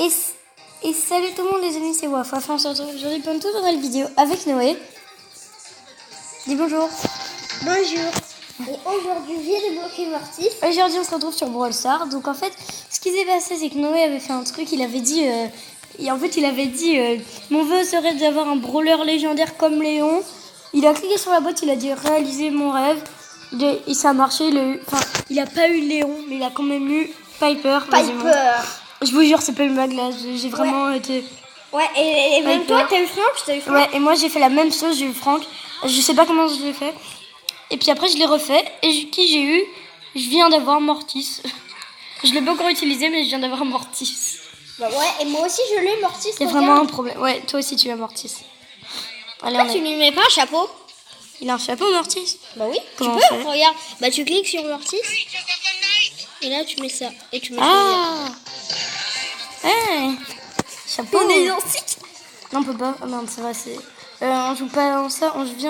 Et salut tout le monde les amis, c'est Waf. Enfin, on se retrouve aujourd'hui pour une toute nouvelle vidéo avec Noé. Dis bonjour. Bonjour. Et aujourd'hui, j'ai débloqué Mortis. Aujourd'hui, on se retrouve sur Brawl Stars. Donc en fait, ce qui s'est passé, c'est que Noé avait fait un truc. Il avait dit, mon vœu serait d'avoir un brawler légendaire comme Léon. Il a cliqué sur la boîte, il a dit réaliser mon rêve. Et ça a marché. Il a pas eu Léon, mais il a quand même eu Piper. Je vous jure, c'est pas une blague là. J'ai vraiment été. Ouais, et même toi, t'as eu Franck, Ouais, et moi j'ai fait la même chose, j'ai eu Franck. Je sais pas comment je l'ai fait. Et puis après, je l'ai refait. Et qui j'ai eu? Je viens d'avoir Mortis. Je l'ai pas encore utilisé, mais je viens d'avoir Mortis. Bah ouais, et moi aussi je l'ai Mortis. C'est vraiment un problème. Ouais, toi aussi tu as Mortis. Allez, Pourquoi tu lui mets pas un chapeau? Il a un chapeau, Mortis? Bah oui, comment tu peux, regarde. Bah tu cliques sur Mortis. Et là tu mets ça. Et tu mets Hey, chapeau. On est identiques. Non, on peut pas. Ah merde, c'est vrai, c'est. On joue pas en ça, on joue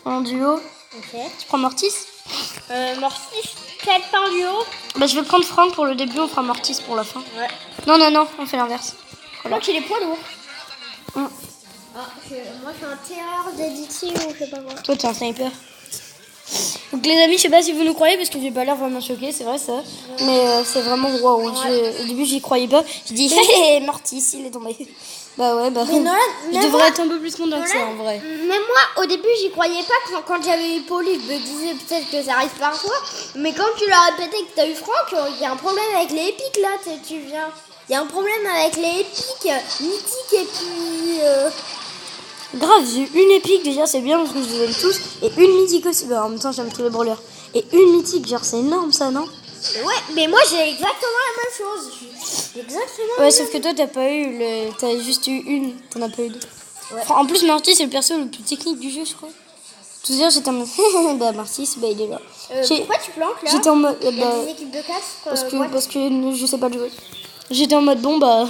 en duo. Ok. Tu prends Mortis? Mortis, peut-être pas en duo. Bah, je vais prendre Franck pour le début, on fera Mortis pour la fin. Ouais. Non, on fait l'inverse. Voilà. Franck, il est poids lourd. Hum. Ah, moi je suis un terreur d'editing ou je sais pas quoi. Toi, t'es un sniper. Donc les amis, je sais pas si vous nous croyez parce que j'ai pas l'air vraiment choquée, c'est vrai ça. Mais c'est vraiment waouh. Au début, j'y croyais pas. J'ai dit, hé, Mortis, il est tombé. Bah ouais, bah. Je devrais être un peu plus content que ça en vrai. Même moi, au début, j'y croyais pas. Quand j'avais eu Pauline, je me disais peut-être que ça arrive parfois. Mais quand tu l'as répété que t'as eu Franck, il y a un problème avec les épiques là. Tu viens. Il y a un problème avec les épiques, mythiques et puis. Grave, j'ai eu une épique déjà, c'est bien parce que je les aime tous. Et une mythique aussi. Bah, en même temps, j'aime tous les brawlers. Et une mythique, genre, c'est énorme ça, non? Ouais, mais moi j'ai exactement la même chose. Ouais, sauf que toi, t'as pas eu le. T'as juste eu une, t'en as pas eu deux. Ouais. Enfin, en plus, Mortis, c'est le perso le plus technique du jeu, je crois. Tout à l'heure, j'étais en mode. Bah, Mortis, bah, il est là. Pourquoi tu planques là? J'étais en mode. Il y a des équipes de casse parce que je sais pas le jouer. J'étais en mode bon, bah.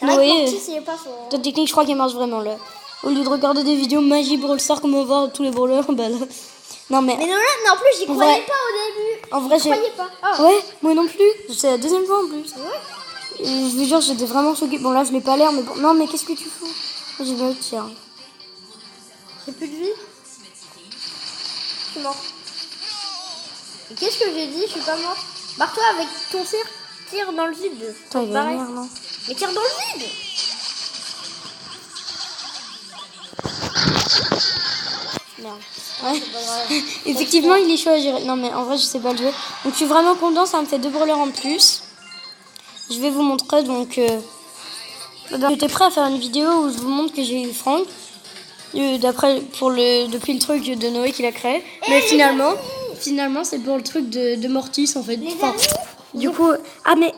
Noé, Mortis, il est pas fort. Ta technique, je crois qu'elle marche vraiment là. Au lieu de regarder des vidéos magie Brawl Stars, comment voir tous les brawlers, bah là. Non, mais. Mais non, en plus, j'y croyais pas au début. En vrai, j'y croyais pas. Oh. Ouais, moi non plus. C'est la deuxième fois en plus. Ouais. Et je vous jure, j'étais vraiment choquée. Bon, là, je l'ai pas l'air, mais bon. Non, mais qu'est-ce que tu fous? J'ai bien le tir. J'ai plus de vie. Je suis mort. Et qu'est-ce que j'ai dit? Je suis pas mort. Barre-toi avec ton tir. Tire dans le vide. Toi, il va venir, non? Mais tire dans le vide. Merde. Ouais. Effectivement, il est chaud à gérer. Non, mais en vrai, je sais pas le jouer. Donc, je suis vraiment content. Ça me fait 2 brawlers en plus. Je vais vous montrer. Donc, j'étais prêt à faire une vidéo où je vous montre que j'ai eu Franck. Depuis le truc de Noé qu'il a créé. Mais finalement, c'est pour le truc de Mortis en fait. Enfin, du coup, mais.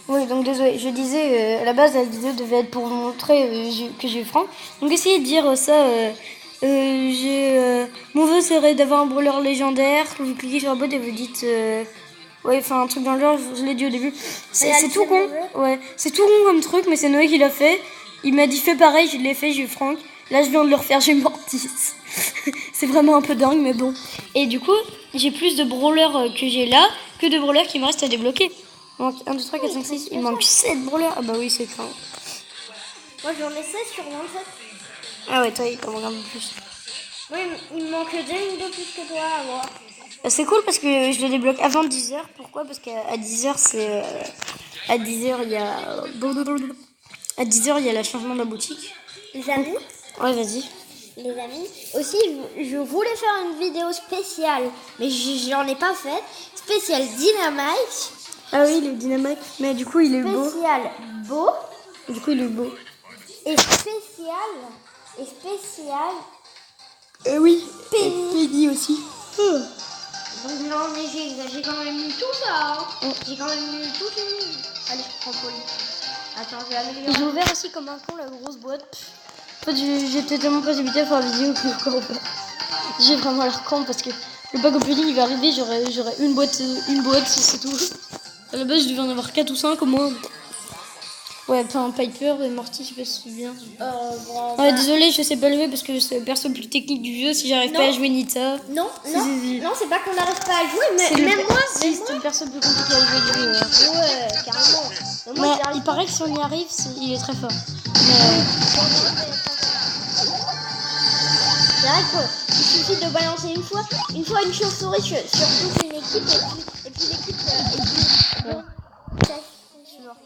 Oui, donc désolé, je disais, à la base, la vidéo devait être pour vous montrer que j'ai eu Franck. Donc, essayez de dire ça. Mon vœu serait d'avoir un brawler légendaire. Vous cliquez sur la boîte et vous dites. Ouais, enfin, un truc dans le genre, je l'ai dit au début. C'est tout con. Ouais, c'est tout con comme truc, mais c'est Noé qui l'a fait. Il m'a dit fais pareil, je l'ai fait, j'ai eu Franck. Là, je viens de le refaire, j'ai Mortis. C'est vraiment un peu dingue, mais bon. Et du coup, j'ai plus de brawlers que j'ai là que de brawlers qui me restent à débloquer. Il manque 1, 2, 3, 4, 5, 6. Il manque 7 brawlers. Ah bah oui, c'est clair. Moi, j'en ai 16 sur 27. Ah ouais, toi, il t'en manque un peu plus. Oui, il me manque 2 de plus que toi à moi. C'est cool parce que je le débloque avant 10h. Pourquoi? Parce qu'à 10h, c'est... à 10h, il y a... À 10h, il y a le changement de la boutique. Les amis? Ouais, vas-y. Les amis, aussi, je voulais faire une vidéo spéciale, mais j'en ai pas fait. Spécial Dynamite. Ah oui, le Dynamite. Mais du coup, il est beau. Spécial beau. Du coup, il est beau. Et spécial. Et oui. Penny aussi. Donc non, mais j'ai quand même mis tout ça. Hein. J'ai quand même mis tout. Allez, je prends Pauline. Attends, je vais améliorer. J'ai ouvert aussi comme un con la grosse boîte. En fait, j'étais tellement précipitée à faire la vidéo que encore pas. J'ai vraiment l'air con parce que le pack opening il va arriver, j'aurai une boîte, c'est tout. À la base, je devais en avoir 4 ou 5 au moins. Ouais, enfin Piper et Morty, je sais pas si c'est bien. Ouais, désolé, je sais pas le jouer parce que c'est le perso le plus technique du jeu. Si j'arrive pas à jouer Nita. Non, c'est pas qu'on n'arrive pas à jouer, mais même moi. C'est le perso le plus compliqué à jouer du jeu. Ouais, carrément. paraît que si on y arrive, il est très fort. Mais, c'est vrai qu'il suffit de balancer une fois une chauve-souris sur toute une équipe et puis l'équipe bon, je suis mort.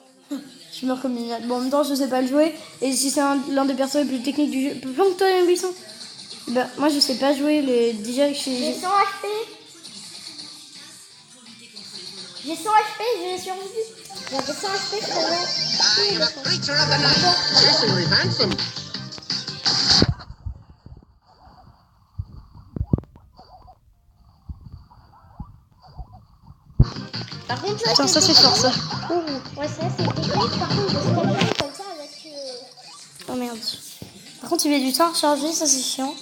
je suis mort comme une natte. Bon, en même temps, je sais pas le jouer. Et si c'est l'un des persos les plus techniques du jeu, plus que toi, Buisson. Bah, moi, je sais pas jouer les. Déjà, J'ai 100 HP. J'ai 100 HP, j'ai survécu. J'avais 100 HP, je savais. Par contre, là, Putain, ça c'est fort ça. Ouais, ça c'est technique. Par contre, de se calmer comme ça avec. Oh merde. Par contre, il met du temps à recharger, ça c'est chiant.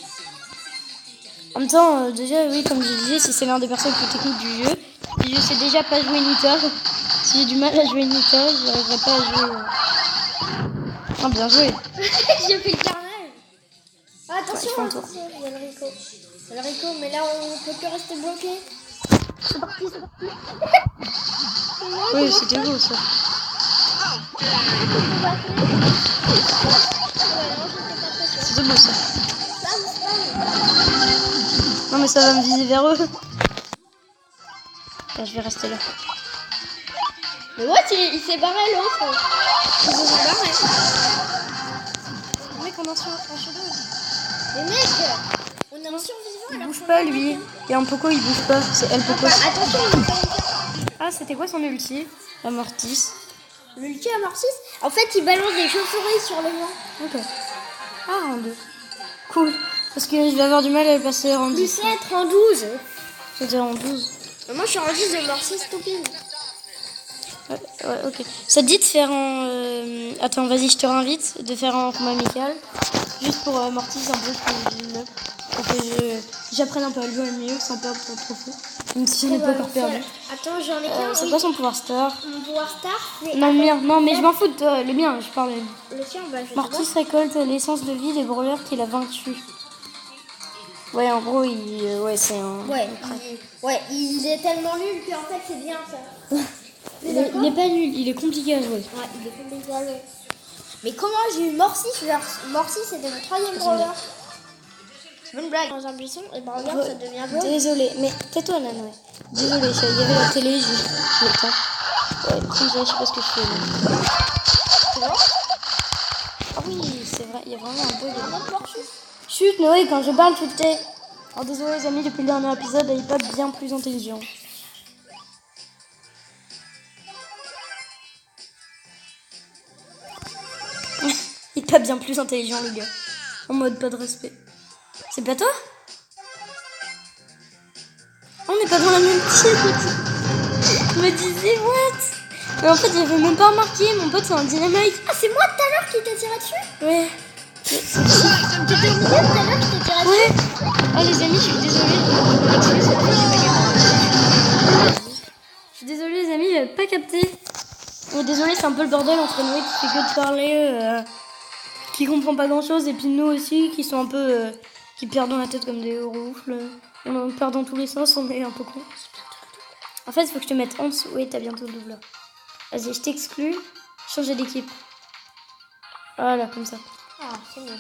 En même temps, déjà, oui, comme je disais, si c'est l'un des personnes les plus techniques du jeu, si je sais déjà pas jouer Nita, si j'ai du mal à jouer Nita, je n'arriverai pas à jouer. Ah, bien joué. J'ai fait le carnage. Ah, attention, Ouais, attention, il y a le Rico. Il y a le Rico, mais là on peut que rester bloqué. C'est parti, c'est parti. Oui, c'était beau ça. C'était beau ça. Non mais ça va me viser vers eux. Là, je vais rester là. Mais ouais, il s'est barré l'autre. Il s'est barré. Mec, on a un sur Mais mec, on est un survivant. Il bouge pas lui. Et un Poco il bouge pas. C'est elle Poco. Attention, Ah, c'était quoi son ulti? La Mortis. l'ulti à Mortis. En fait, il balance des chauves-souris sur le vent. Ok. Ah, en 2. Cool. Parce que je vais avoir du mal à le passer en 10. Plus 7, en 12. C'est-à-dire en 12. Moi, je suis en 10 de Mortis, stupide. Ouais, ok. Ça te dit de faire un... Attends, vas-y, je te réinvite. De faire un combat amical. Juste pour Mortis, un peu pour que j'apprenne un peu à le jouer mieux sans perdre trop fou. Même si j'en ai pas encore perdu. Attends, j'en ai qu'un. C'est quoi son pouvoir star? Mon pouvoir star, c'est... Non, le mien. Non, mais je m'en fous de toi. Le mien, je parle. Le tien, bah, je Mortis récolte l'essence de vie des brawlers qu'il a vaincus. Ouais, en gros, ouais, c'est un... Ouais, il est tellement nul qu'en fait, c'est bien ça. Il est pas nul, il est compliqué à jouer. Ouais, il est compliqué à jouer. Mais comment j'ai eu Morsis? Morsis, c'était mon 3e brawler. C'est pas une blague. Dans un buisson, et brawler, ça devient beau. Désolé, mais tais-toi là, Noé. Désolé, il y avait la télé, je le temps. Ouais, comme ça, je sais pas ce que je fais. C'est bon? Ah oui, c'est vrai, il y a vraiment un bug. Chut, Noé, quand je parle, tu te tais. Alors désolé les amis, depuis le dernier épisode, elle est pas bien plus intelligent. Il est pas bien plus intelligent, le gars. En mode pas de respect. C'est pas toi? On n'est pas dans la même team. Je me disais, what? Mais en fait, j'avais même pas remarqué. Mon pote, c'est un dynamite. Ah, c'est moi tout à l'heure qui t'ai tiré dessus? Ouais. T'étais au milieu tout à l'heure qui t'ai tiré dessus? Ouais. Oh les amis, je suis désolée. Je suis désolée les amis, j'avais pas capté. Désolée, c'est un peu le bordel entre Noé qui fait que de parler, qui comprend pas grand chose, et puis nous aussi qui sont un peu, qui perdent la tête comme des roufles. On perd dans tous les sens, on est un peu con. En fait, il faut que je te mette en dessous. Oui, t'as bientôt le doubleur. Vas-y, je t'exclus. Changer d'équipe. Voilà, comme ça. Ah, c'est mieux.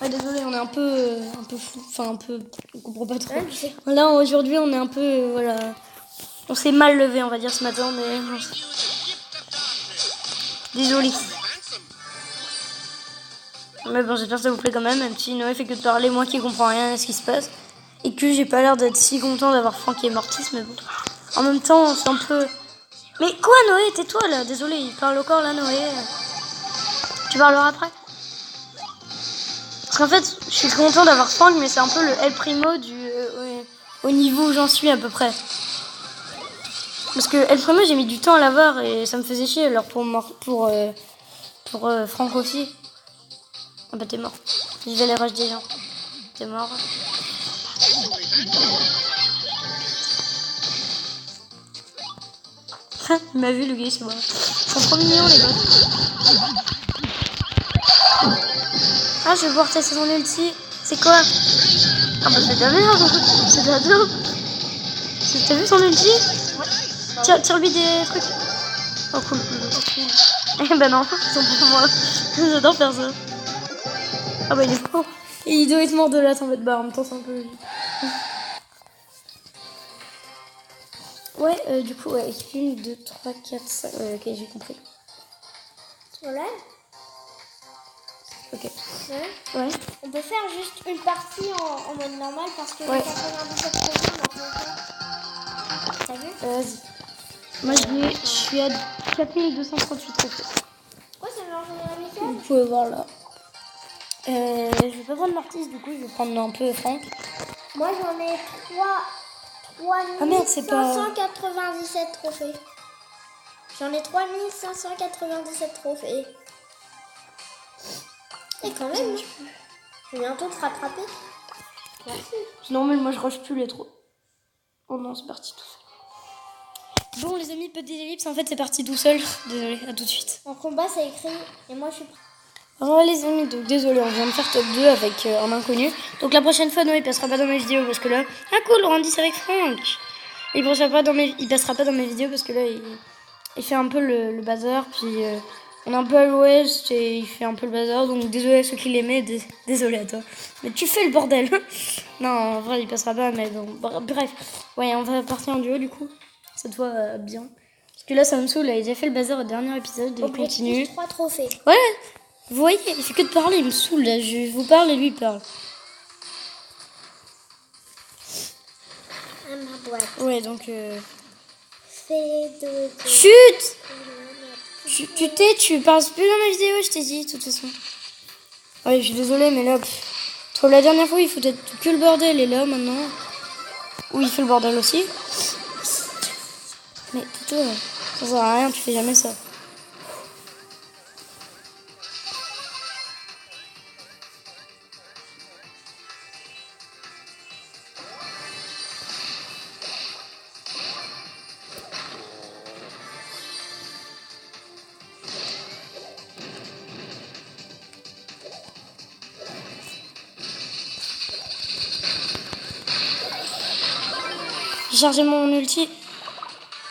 Ah, désolé, on est un peu fou. Enfin, un peu. On comprend pas trop. Là, aujourd'hui, on est un peu. Voilà. On s'est mal levé, on va dire, ce matin, mais. Désolé. Mais bon, j'espère que ça vous plaît quand même si Noé fait que de parler, moi qui comprends rien à ce qui se passe. Et que j'ai pas l'air d'être si content d'avoir Franck et Mortis, mais bon. En même temps, c'est un peu. Mais quoi, Noé? Tais-toi là, désolé, il parle encore là, Noé. Tu parleras après? Parce qu'en fait, je suis très content d'avoir Franck, mais c'est un peu le El Primo au niveau où j'en suis à peu près. Parce que El Primo, j'ai mis du temps à l'avoir et ça me faisait chier. Alors pour Franck aussi. Ah bah t'es mort. Je vais les rush des gens. T'es mort. Il m'a vu le gars, c'est bon. Ils sont trop mignons les gars. Ah, je vais pouvoir tester son ulti. C'est quoi? Ah bah c'est de la merde. C'est de la dope. T'as vu son ulti? Ouais. Tire-lui des trucs. Oh cool, Eh ben non, ils sont pour moi. J'adore faire ça. Ah bah il est mort. Et il doit être mort de là en fait. Bah en même temps c'est un peu logique. Ouais, du coup, ouais, 1, 2, 3, 4, 5. Ouais, ok, j'ai compris. Voilà. Ok. Ouais. Ouais. On peut faire juste une partie en mode normal parce que Ouais. les 97 programmes T'as vu Vas-y. Moi je suis à 4238 trophées. Quoi, c'est le genre amical? Vous pouvez voir là. Je vais pas prendre Mortis, du coup je vais prendre un peu Franck. Moi j'en ai 3 Ah merde, c'est pas... 597 trophées. J'en ai 3597 trophées. Et quand même, je vais bientôt te rattraper. Merci. C'est normal, moi je rush plus les trop. Oh non, c'est parti tout seul. Bon les amis, petit ellipse, en fait c'est parti tout seul. Désolé, à tout de suite. En combat c'est écrit et moi je suis... Oh les amis, donc désolé, on vient de faire top 2 avec un inconnu. Donc la prochaine fois, non, il passera pas dans mes vidéos parce que là... Ah cool, on dit c'est avec Franck. Il passera pas dans mes vidéos parce que là, il fait un peu le bazar. Puis on est un peu à l'ouest et il fait un peu le bazar. Donc désolé à ceux qui l'aimaient, désolé à toi. Mais tu fais le bordel. Non, en vrai, il passera pas, mais bon. Bref, ouais, on va partir en duo du coup. Cette fois, bien. Parce que là, ça me saoule, il a déjà fait le bazar au dernier épisode et il continue. 3 trophées. Ouais, vous voyez, il fait que de parler, il me saoule là. Je vous parle et lui il parle. À ma boîte. Ouais, donc... Fais de... Chut! Tu t'es, tu parles plus dans ma vidéo, je t'ai dit, de toute façon. Ouais, je suis désolée, mais là... Trop la dernière fois, il foutait que le bordel, et là, maintenant... Oui, il fait le bordel aussi. Mais plutôt, ça sert à rien, tu fais jamais ça. J'ai chargé mon ulti.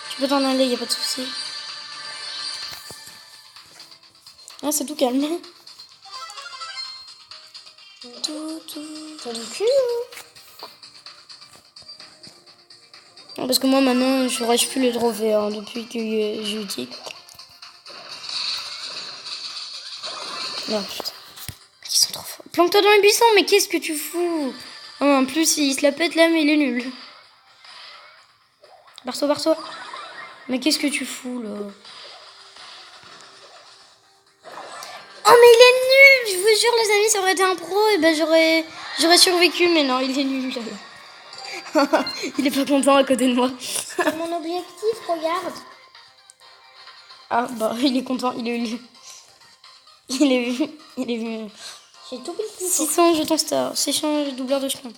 Tu peux t'en aller, y a pas de souci. Ah, c'est tout calme. T'as du cul Non, parce que moi maintenant je rush plus les trophées hein, depuis que j'ai ulti. Merde, putain. Ils sont trop forts. Planque-toi dans les buissons, mais qu'est-ce que tu fous? En plus il se la pète là, mais il est nul. Barre-toi. Mais qu'est-ce que tu fous là? Oh mais il est nul! Je vous jure les amis, ça aurait été un pro et ben j'aurais survécu, mais non, il est nul là. Il est pas content à côté de moi. C'est mon objectif, regarde. Ah bah il est content, il est vu. J'ai tout piqué. 600 jetons star, 600 doubleurs de chemin.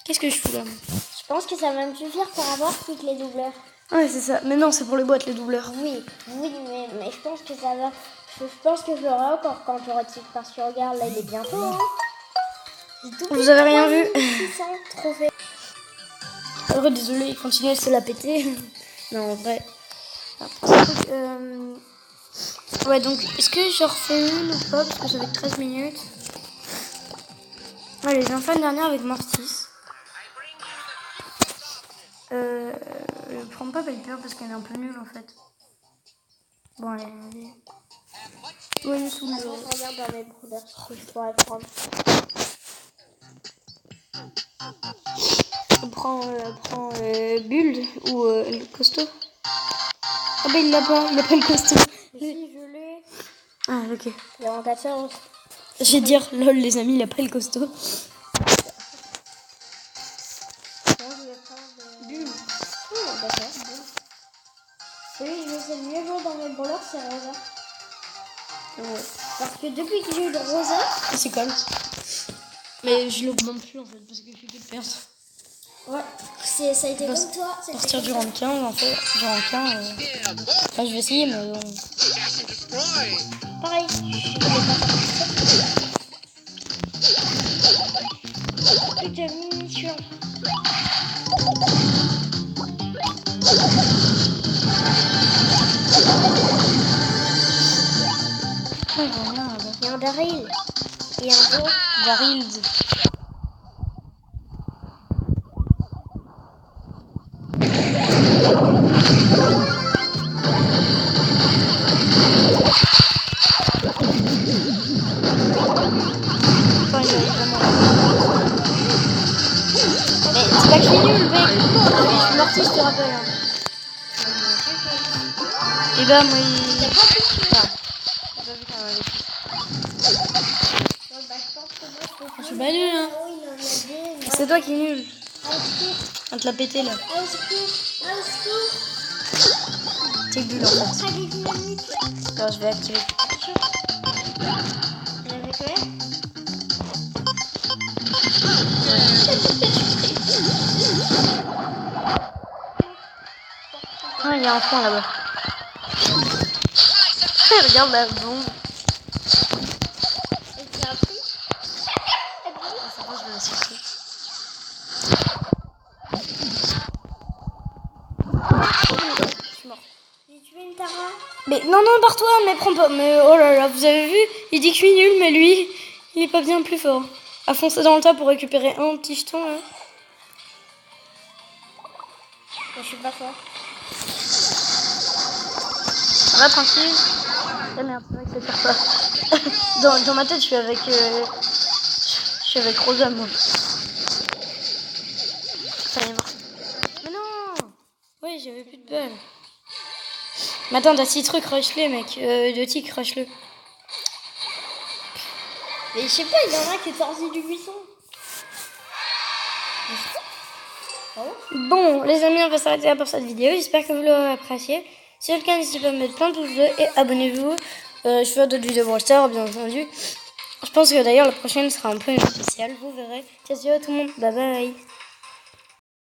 Qu'est-ce que je fous là? Je pense que ça va me suffire pour avoir toutes les doubleurs. Ouais c'est ça, mais non c'est pour les boîtes les doubleurs. Oui, mais je pense que ça va. Je pense que je l'aurai encore quand j'aurai tout. Parce que regarde, là il est bientôt. Hein. Vous avez rien vu? 600 trophées. Heureux, désolé, il continue à se la péter. Non, en vrai. Ouais, donc, est-ce que je refais une ou pas? Parce que ça fait 13 minutes. Allez, j'en fais une dernière avec Mortis. Je prends pas Piper parce qu'elle est un peu nulle en fait. Bon, allez. Ouais, il est sous le... Regarde dans mes brodeurs, je pourrais prendre. On prend Bulle ou le costaud. Ah bah il l'a pas le costaud. Si, je l'ai. Ah ok. Il est en 14. Je vais dire lol les amis, il a pas le costaud. Non, je vais prendre Bulle. Oh, d'accord, bon. Celui que je sais le mieux jouer dans mes brawlers, c'est Rosa. Ouais. Parce que depuis que j'ai eu le Rosa, C'est calme. Mais je l'augmente plus en fait parce que je fais que de perdre. ouais, ça a été comme toi. À partir du rang 15 en fait. Du rang 15. Enfin je vais essayer mais bon. Pareil. Plus de munitions. Putain, il y a rien là-bas. Il y a un Daryl. Et un beau. Daryl. Mais c'est pas que je suis nul, mec. Je suis mortis, je te rappelle. Hein. Et bah, moi, il... T'as pas pu tuer. Ah. J'ai pas vu quand même. Bon, bah, je pense que moi, je peux Je suis pas nul, hein. Oh, il en a deux. C'est toi qui es nul. Au secours. On te l'a pété, là. Au secours. Au secours. C'est bulle, en fait. Ah, des dynamites. Alors, je vais activer. J'avais fait. Ah, il y a un point là-bas. Regarde la bombe. Et tu as pris. Ah, ça va, je vais la chercher. Je suis mort. J'ai tué une Tara. Mais non, non, barre-toi, mais prends pas. Mais oh là là, vous avez vu? Il dit que je suis nul, mais lui, il est pas bien plus fort. À foncer dans le tas pour récupérer un petit jeton, là. Mais je suis pas fort. Ça va, tranquille? Ah merde, c'est vrai que ça tire pas. Dans ma tête, je suis avec Rosa, moi. Ça y est mort. Mais non! Oui, j'avais plus de balles. Mais attends, t'as 6 trucs, rush-les, mec. 2 tics, rush-le. Mais je sais pas, il y en a qui est sorti du buisson. Bon, les amis, on va s'arrêter là pour cette vidéo. J'espère que vous l'aurez apprécié. Si c'est le cas, n'hésitez pas à me mettre plein de pouces bleus et abonnez-vous. Je fais d'autres vidéos Brawl Stars, bien entendu. Je pense que d'ailleurs la prochaine sera un peu une spéciale. Vous verrez. Ciao, ciao tout le monde. Bye bye.